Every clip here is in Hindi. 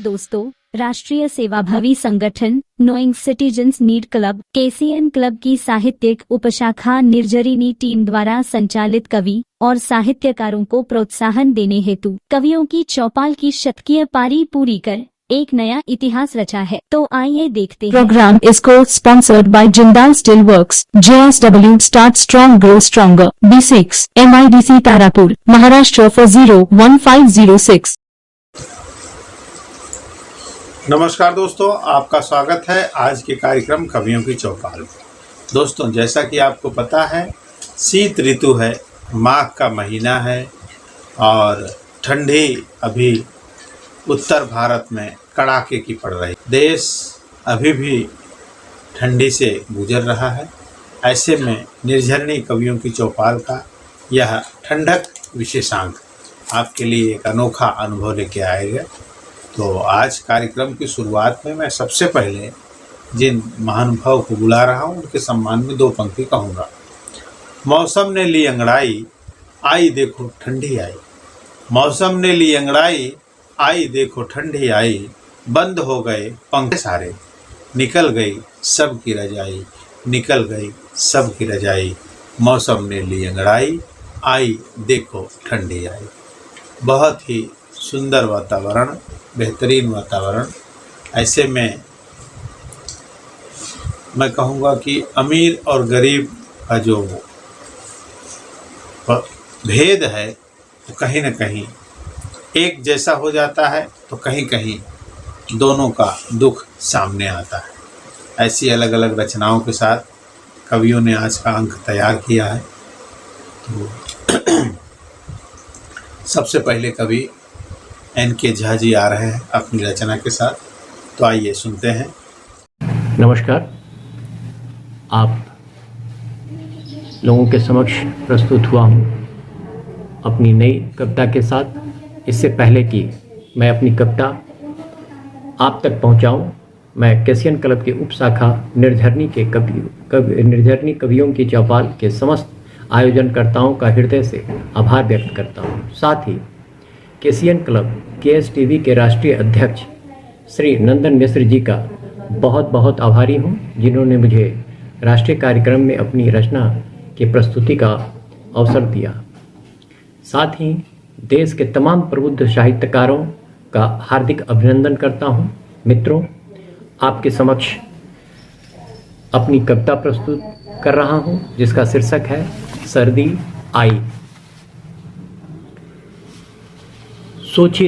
दोस्तों, राष्ट्रीय सेवाभावी संगठन knowing citizens need club KCN club की साहित्यिक उपशाखा निर्जरिनी टीम द्वारा संचालित कवि और साहित्यकारों को प्रोत्साहन देने हेतु कवियों की चौपाल की शतकीय पारी पूरी कर एक नया इतिहास रचा है। तो आइए देखते हैं। प्रोग्राम इज को sponsored by Jindal steel works, JSW start strong grow stronger, B6 MIDC Tarapur, Maharashtra 401506। नमस्कार दोस्तों, आपका स्वागत है आज के कार्यक्रम कवियों की चौपाल। दोस्तों, जैसा कि आपको पता है, शीत ऋतु है, माघ का महीना है और ठंडी अभी उत्तर भारत में कड़ाके की पड़ रही। देश अभी भी ठंडी से गुजर रहा है। ऐसे में निर्झरनी कवियों की चौपाल का यह ठंडक विशेषांक आपके लिए एक अनोखा अनुभव लेके आएगा। तो आज कार्यक्रम की शुरुआत में मैं सबसे पहले जिन महानुभाव को बुला रहा हूँ उनके सम्मान में दो पंक्ति कहूँगा। मौसम ने ली अंगड़ाई, आई देखो ठंडी आई। मौसम ने ली अंगड़ाई, आई देखो ठंडी आई। बंद हो गए पंखे सारे, निकल गई सबकी रजाई, निकल गई सबकी रजाई। मौसम ने ली अंगड़ाई, आई देखो ठंडी आई। बहुत ही सुंदर वातावरण, बेहतरीन वातावरण। ऐसे में मैं कहूँगा कि अमीर और गरीब का जो भेद है वो कहीं न कहीं एक जैसा हो जाता है, तो कहीं कहीं दोनों का दुख सामने आता है। ऐसी अलग अलग रचनाओं के साथ कवियों ने आज का अंक तैयार किया है। तो सबसे पहले कवि NK झा जी आ रहे हैं अपनी रचना के साथ, तो आइए सुनते हैं। नमस्कार, आप लोगों के समक्ष प्रस्तुत हुआ हूँ अपनी नई कविता के साथ। इससे पहले कि मैं अपनी कविता आप तक पहुँचाऊँ, मैं केसीएन क्लब के उप शाखा निर्झरनी के निर्झरनी कवियों की चौपाल के समस्त आयोजनकर्ताओं का हृदय से आभार व्यक्त करता हूँ। साथ ही केसीएन क्लब KSTV के राष्ट्रीय अध्यक्ष श्री नंदन मिश्र जी का बहुत बहुत आभारी हूँ, जिन्होंने मुझे राष्ट्रीय कार्यक्रम में अपनी रचना की प्रस्तुति का अवसर दिया। साथ ही देश के तमाम प्रबुद्ध साहित्यकारों का हार्दिक अभिनंदन करता हूँ। मित्रों, आपके समक्ष अपनी कविता प्रस्तुत कर रहा हूँ, जिसका शीर्षक है सर्दी आई। सोच ही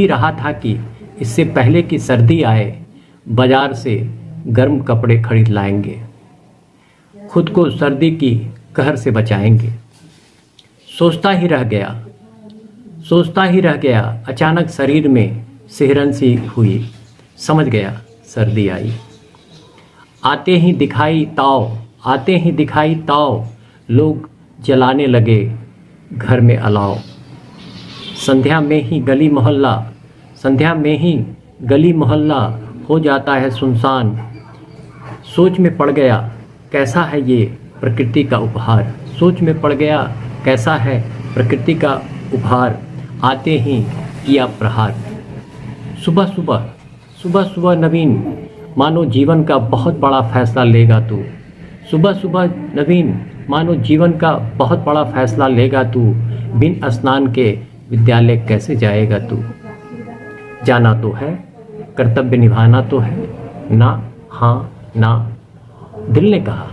रहा था कि इससे पहले कि सर्दी आए, बाजार से गर्म कपड़े खरीद लाएंगे, खुद को सर्दी की कहर से बचाएंगे। सोचता ही रह गया, अचानक शरीर में सिहरन सी हुई, समझ गया सर्दी आई। आते ही दिखाई ताव, लोग जलाने लगे घर में अलाव। संध्या में ही गली मोहल्ला हो जाता है सुनसान। सोच में पड़ गया कैसा है ये प्रकृति का उपहार, सोच में पड़ गया कैसा है प्रकृति का उपहार। आते ही किया प्रहार। सुबह नवीन, मानो जीवन का बहुत बड़ा फैसला लेगा तू। सुबह नवीन, मानो जीवन का बहुत बड़ा फैसला लेगा तू। बिन स्नान के विद्यालय कैसे जाएगा तू। जाना तो है, कर्तव्य निभाना तो है ना, हाँ ना। दिल ने कहा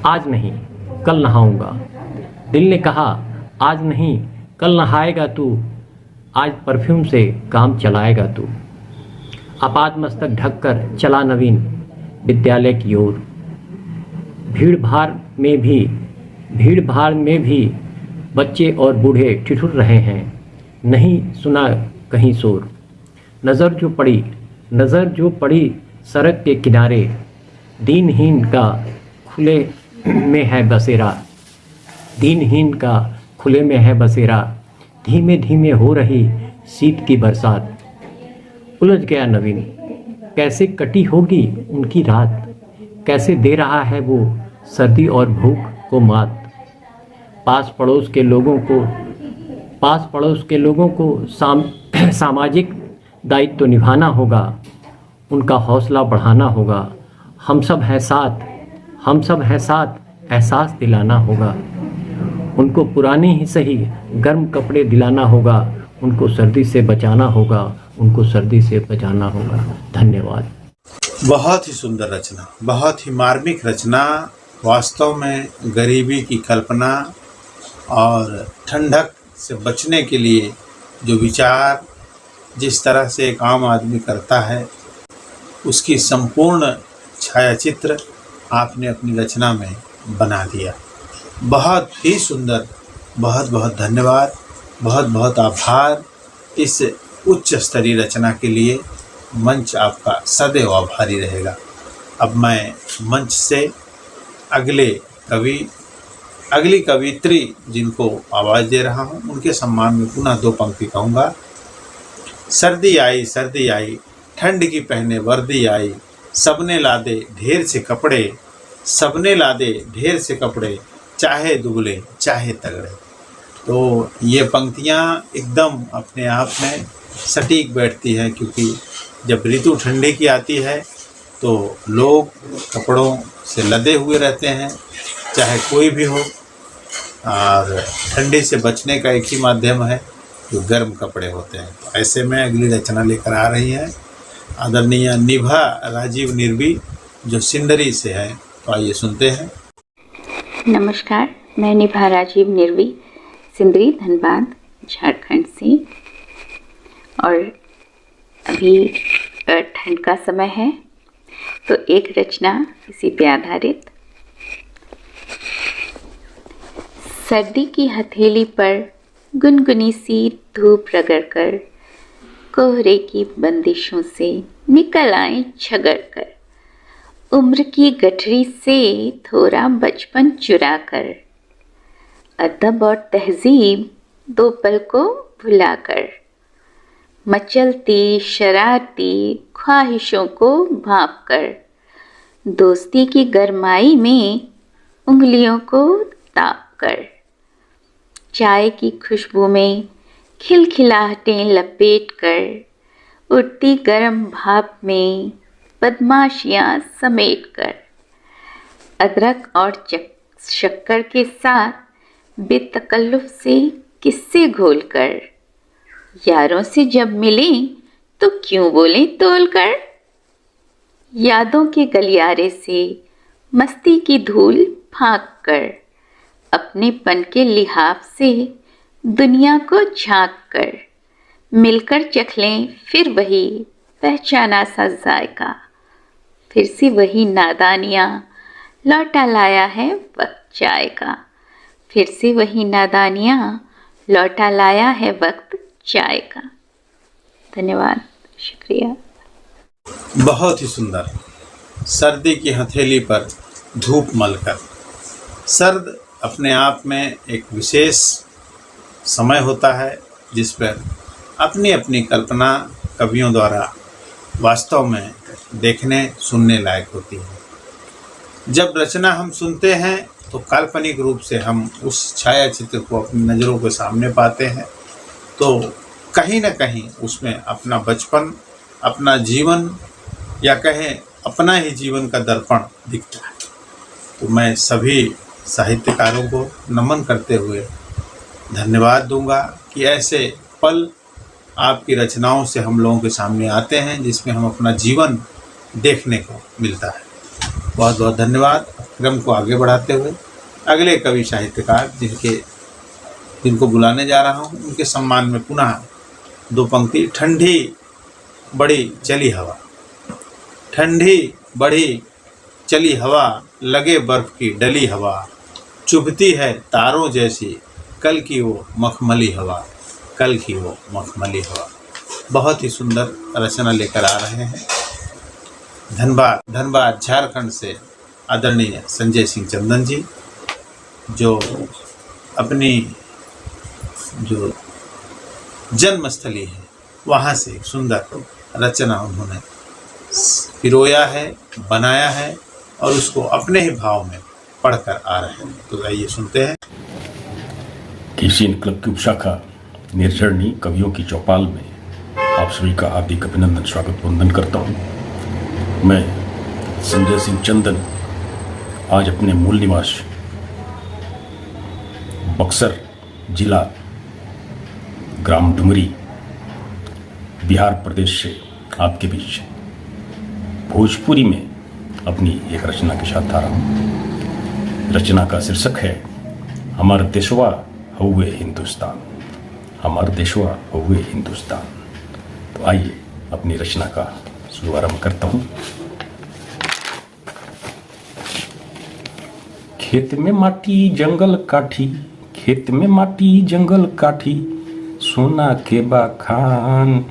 आज नहीं कल नहाऊंगा। दिल ने कहा आज नहीं कल नहाएगा तू। आज परफ्यूम से काम चलाएगा तू। आपात मस्तक ढककर चला नवीन विद्यालय की ओर। भीड़ भाड़ में भी बच्चे और बूढ़े ठिठुर रहे हैं, नहीं सुना कहीं शोर। नज़र जो पड़ी सड़क के किनारे, दीनहीन का खुले में है बसेरा। धीमे धीमे हो रही शीत की बरसात। उलझ गया नवीन, कैसे कटी होगी उनकी रात। कैसे दे रहा है वो सर्दी और भूख को मात। पास पड़ोस के लोगों को सामाजिक दायित्व निभाना होगा, उनका हौसला बढ़ाना होगा। हम सब हैं साथ एहसास दिलाना होगा। उनको पुराने ही सही गर्म कपड़े दिलाना होगा, उनको सर्दी से बचाना होगा, धन्यवाद। बहुत ही सुंदर रचना, बहुत ही मार्मिक रचना। वास्तव में गरीबी की कल्पना और ठंडक से बचने के लिए जो विचार जिस तरह से एक आम आदमी करता है, उसकी संपूर्ण छायाचित्र आपने अपनी रचना में बना दिया। बहुत ही सुंदर, बहुत बहुत धन्यवाद, बहुत बहुत आभार। इस उच्च स्तरीय रचना के लिए मंच आपका सदैव आभारी रहेगा। अब मैं मंच से अगली कवित्री जिनको आवाज़ दे रहा हूँ, उनके सम्मान में पुनः 2 पंक्ति कहूँगा। सर्दी आई ठंड की पहने वर्दी आई, सबने लादे ढेर से कपड़े, चाहे दुबले चाहे तगड़े। तो ये पंक्तियाँ एकदम अपने आप में सटीक बैठती हैं, क्योंकि जब ऋतु ठंडी की आती है तो लोग कपड़ों से लदे हुए रहते हैं, चाहे कोई भी हो, और ठंडी से बचने का एक ही माध्यम है जो गर्म कपड़े होते हैं। तो ऐसे में अगली रचना लेकर आ रही हैं आदरणीय निभा राजीव निर्वी, जो सिंदरी से है। तो आइए सुनते हैं। नमस्कार, मैं निभा राजीव निर्वी, सिंदरी, धनबाद, झारखंड से। और अभी ठंड का समय है, तो एक रचना इसी पे आधारित। सर्दी की हथेली पर गुनगुनी सी धूप रगड़कर, कोहरे की बंदिशों से निकल आए झगड़ कर, उम्र की गठरी से थोड़ा बचपन चुरा कर, अदब और तहजीब 2 पल को भुलाकर, मचलती शरारती ख्वाहिशों को भाप कर, दोस्ती की गरमाई में उंगलियों को ताप कर, चाय की खुशबू में खिलखिलाहटें लपेट कर, उठती गर्म भाप में बदमाशियाँ समेट कर, अदरक और शक्कर के साथ बेतकल्लुफ से किस्से घोल कर, यारों से जब मिलें तो क्यों बोलें तोल कर, यादों के गलियारे से मस्ती की धूल फाँक कर, अपनेपन के लिहाफ से दुनिया को झांक कर, मिलकर चख लें फिर वही पहचाना सा जायका, फिर से वही नादानियाँ लौटा लाया है वक्त चाय का, फिर से वही नादानियाँ लौटा लाया है वक्त चाय का। धन्यवाद, शुक्रिया। बहुत ही सुंदर। सर्दी की हथेली पर धूप मलकर। सर्द अपने आप में एक विशेष समय होता है जिस पर अपनी अपनी कल्पना कवियों द्वारा वास्तव में देखने सुनने लायक होती है। जब रचना हम सुनते हैं तो काल्पनिक रूप से हम उस छायाचित्र को अपनी नज़रों के सामने पाते हैं, तो कहीं ना कहीं उसमें अपना बचपन, अपना जीवन, या कहें अपना ही जीवन का दर्पण दिखता है। तो मैं सभी साहित्यकारों को नमन करते हुए धन्यवाद दूंगा कि ऐसे पल आपकी रचनाओं से हम लोगों के सामने आते हैं जिसमें हम अपना जीवन देखने को मिलता है। बहुत बहुत धन्यवाद। क्रम को आगे बढ़ाते हुए अगले कवि साहित्यकार जिनको बुलाने जा रहा हूँ, उनके सम्मान में पुनः 2 पंक्ति। ठंडी बड़ी चली हवा, ठंडी बड़ी चली हवा, लगे बर्फ की डली हवा, चुभती है तारों जैसी कल की वो मखमली हवा, कल की वो मखमली हवा। बहुत ही सुंदर रचना लेकर आ रहे हैं। धनबाद झारखंड से आदरणीय संजय सिंह चंदन जी, जो अपनी जो जन्मस्थली है वहाँ से एक सुंदर रचना उन्होंने पिरोया है, बनाया है और उसको अपने ही भाव में पढ़कर आ रहे हैं। तो आइए सुनते हैं। केसीएन क्लब की उपशाखा निर्जरनी कवियों की चौपाल में आप सभी का हार्दिक अभिनंदन स्वागत वंदन करता हूँ। मैं संजय सिंह चंदन आज अपने मूल निवास बक्सर जिला ग्राम डुमरी बिहार प्रदेश से आपके बीच भोजपुरी में अपनी एक रचना के साथ आ रहा हूँ। रचना का शीर्षक है हमार देशवा हुए हिंदुस्तान, हमार देशवा हुए हिंदुस्तान। तो आइए अपनी रचना का शुभारंभ करता हूँ। खेत में माटी जंगल काठी, खेत में माटी जंगल काठी, सोना के बाखान,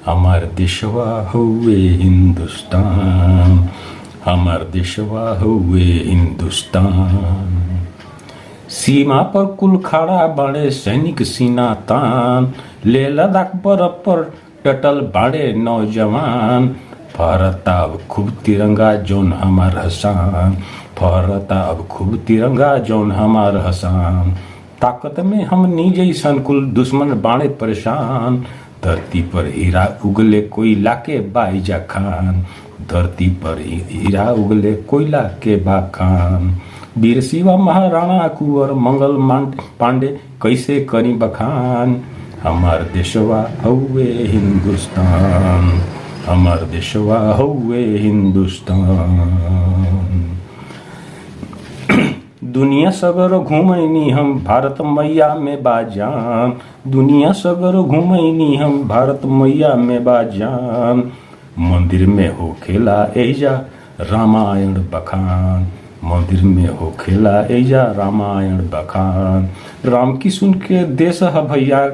हमार देशवा हुए हिंदुस्तान, हमार देशवा हुए हिंदुस्तान। सीमा पर कुल खड़ा बाड़े सैनिक सीना तान, ले लद्दाख बर्फ पर टटल बाड़े नौजवान, फहरता अब खूब तिरंगा जौन हमार हसान, फहरता अब खूब तिरंगा जौन हमार हसान। ताकत में हमनी जैसन कुल दुश्मन बाड़े परेशान, धरती पर हीरा उगले कोयला के बाईजा खान, धरती पर हीरा उगले कोयला के बाखान। वीर शिवा महाराणा कुंवर मंगल पांडे कैसे करी बखान, हमार देशवा हुए हिंदुस्तान, हमार देशवा हुए हिंदुस्तान। दुनिया सगर घूमैनी हम भारत मैया में बाजान, दुनिया सगर घूमैनी हम भारत मैया में बाजान। मंदिर में हो खेला एजा रामायण बखान, मंदिर में हो खेला एजा रामायण बखान। राम की सुन के देश है भैया,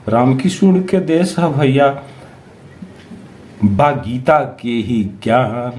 राम की सुन के देश है भैया, बा गीता के ही ज्ञान,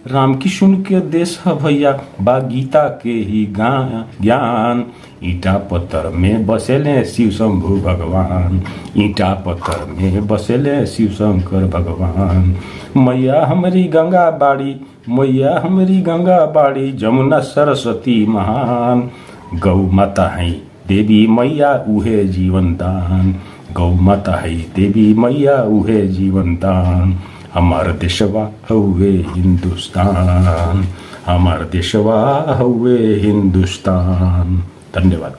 राम की सुन के देश है भैया, बा गीता के ही ज्ञान। ईटा पत्थर में बसेले शिव शंभु भगवान, ईटा पत्थर में बसेले शिव शंकर भगवान। मैया हमारी गंगा बाड़ी, मैया हमारी गंगा बाड़ी, जमुना सरस्वती महान। गौ माता है देवी मैया उहे जीवन दान, गौ माता है देवी मैया उहे जीवन दान। हमार देशवा हुए हिंदुस्तान, हमार देशवा हुए हिंदुस्तान। धन्यवाद।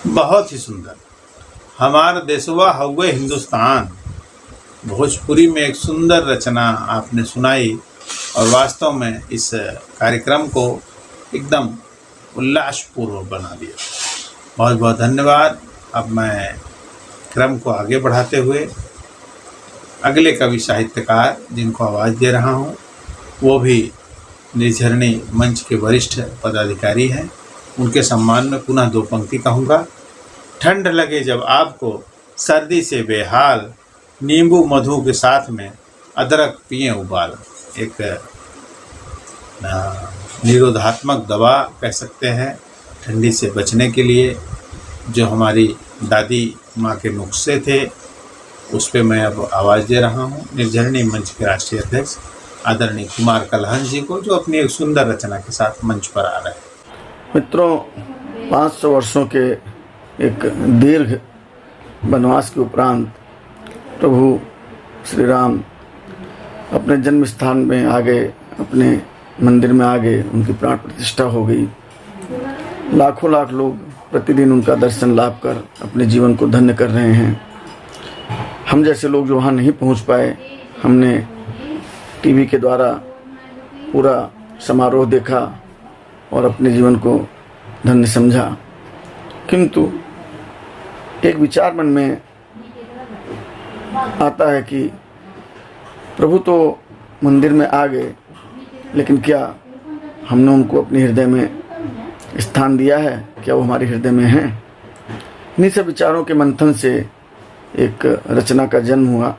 बहुत ही सुंदर, हमार देशवा हुए हिंदुस्तान। भोजपुरी में एक सुंदर रचना आपने सुनाई और वास्तव में इस कार्यक्रम को एकदम उल्लासपूर्वक बना दिया। बहुत बहुत धन्यवाद। अब मैं क्रम को आगे बढ़ाते हुए अगले कवि साहित्यकार जिनको आवाज़ दे रहा हूँ वो भी निर्झरणी मंच के वरिष्ठ पदाधिकारी हैं, उनके सम्मान में पुनः दो पंक्ति कहूँगा। ठंड लगे जब आपको सर्दी से बेहाल, नींबू मधु के साथ में अदरक पिए उबाल। एक निरोधात्मक दवा कह सकते हैं ठंडी से बचने के लिए, जो हमारी दादी माँ के नुस्खे थे उस पे मैं अब आवाज़ दे रहा हूँ निर्झरणी मंच के राष्ट्रीय अध्यक्ष आदरणीय कुमार कलहन जी को, जो अपनी एक सुंदर रचना के साथ मंच पर आ रहे हैं। मित्रों, 500 वर्षों के एक दीर्घ वनवास के उपरांत प्रभु श्री राम अपने जन्म स्थान में आ गए, अपने मंदिर में आ गए, उनकी प्राण प्रतिष्ठा हो गई। लाखों लाख लोग प्रतिदिन उनका दर्शन लाभ कर अपने जीवन को धन्य कर रहे हैं। हम जैसे लोग जो वहाँ नहीं पहुँच पाए, हमने टीवी के द्वारा पूरा समारोह देखा और अपने जीवन को धन्य समझा। किंतु एक विचार मन में आता है कि प्रभु तो मंदिर में आ गए, लेकिन क्या हमने उनको अपने हृदय में स्थान दिया है? क्या वो हमारे हृदय में हैं? इन्हीं सब विचारों के मंथन से एक रचना का जन्म हुआ,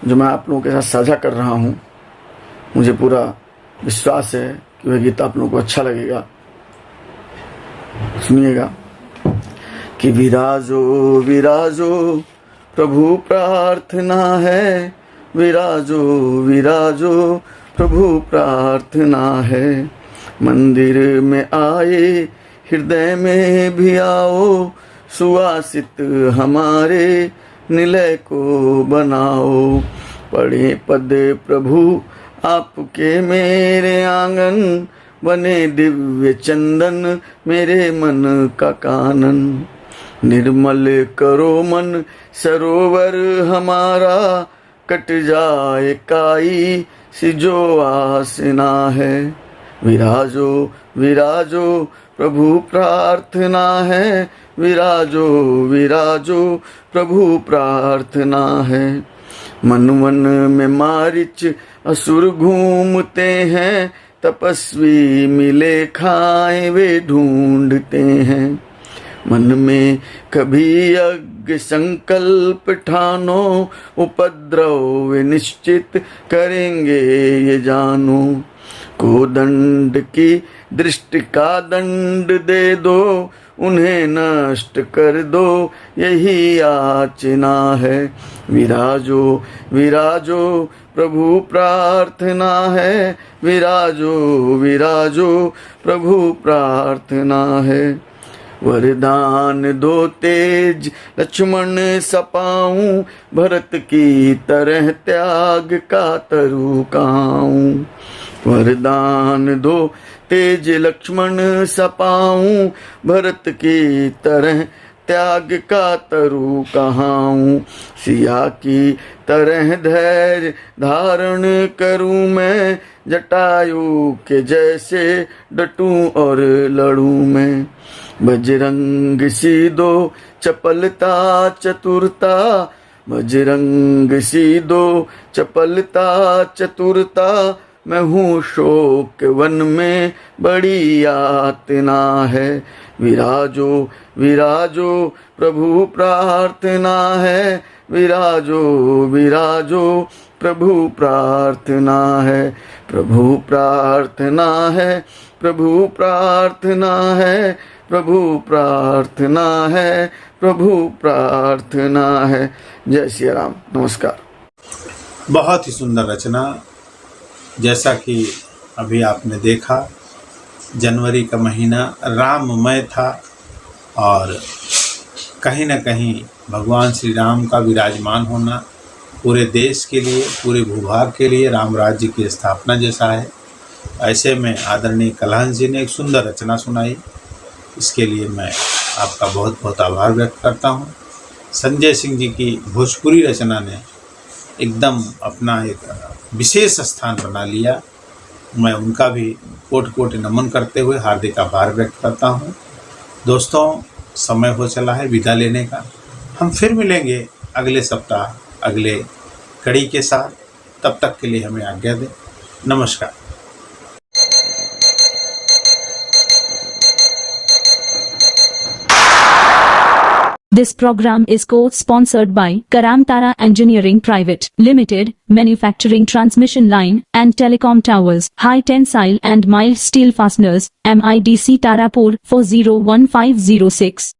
जो मैं आप लोगों के साथ साझा कर रहा हूँ। मुझे पूरा विश्वास है कि वह गीत आप लोगों को अच्छा लगेगा। सुनिएगा कि विराजो विराजो प्रभु प्रार्थना है, विराजो विराजो प्रभु प्रार्थना है। मंदिर में आए हृदय में भी आओ, सुवासित हमारे निलय को बनाओ। पढ़े पद प्रभु आपके मेरे आंगन, बने दिव्य चंदन मेरे मन का कानन। निर्मल करो मन सरोवर हमारा, कट जाए काई सी जो आसना है। विराजो विराजो प्रभु प्रार्थना है, विराजो विराजो प्रभु प्रार्थना है। मन मन में मारिच असुर घूमते हैं, तपस्वी मिले खाए वे ढूंढते हैं। मन में कभी यज्ञ संकल्प ठानो, उपद्रव वे निश्चित करेंगे ये जानो। को दंड की दृष्टि का दंड दे दो, उन्हें नष्ट कर दो यही याचना है। विराजो विराजो प्रभु प्रार्थना है, विराजो विराजो प्रभु प्रार्थना है। वरदान दो तेज लक्ष्मण सपाऊं, भरत की तरह त्याग का तरु काऊं। वरदान दो तेज लक्ष्मण सपाऊं, भरत की तरह त्याग का तरु कहाऊं। सिया की तरह धैर्य धारण करूं मैं, जटायु के जैसे डटूं और लड़ूं मैं। बजरंग सी दो चपलता चतुरता, बजरंग सी दो चपलता चतुरता। मैं हूँ शोक वन में बड़ी यातना है। विराजो विराजो प्रभु प्रार्थना है, विराजो विराजो प्रभु प्रार्थना है। प्रभु प्रार्थना है, प्रभु प्रार्थना है, प्रभु प्रार्थना है, प्रभु प्रार्थना है। जय श्री राम। नमस्कार। बहुत ही सुंदर रचना। जैसा कि अभी आपने देखा, जनवरी का महीना राममय था और कहीं न कहीं भगवान श्री राम का विराजमान होना पूरे देश के लिए, पूरे भूभाग के लिए राम राज्य की स्थापना जैसा है। ऐसे में आदरणीय कलहंस जी ने एक सुंदर रचना सुनाई, इसके लिए मैं आपका बहुत बहुत आभार व्यक्त करता हूँ। संजय सिंह जी की भोजपुरी रचना ने एकदम अपना एक विशेष स्थान बना लिया। मैं उनका भी कोटि कोटि नमन करते हुए हार्दिक आभार व्यक्त करता हूँ। दोस्तों, समय हो चला है विदा लेने का। हम फिर मिलेंगे अगले सप्ताह अगले कड़ी के साथ। तब तक के लिए हमें आज्ञा दें। नमस्कार। This program is co-sponsored by Karamtara Engineering Private Limited, manufacturing transmission line and telecom towers, high tensile and mild steel fasteners, MIDC Tarapur 401506.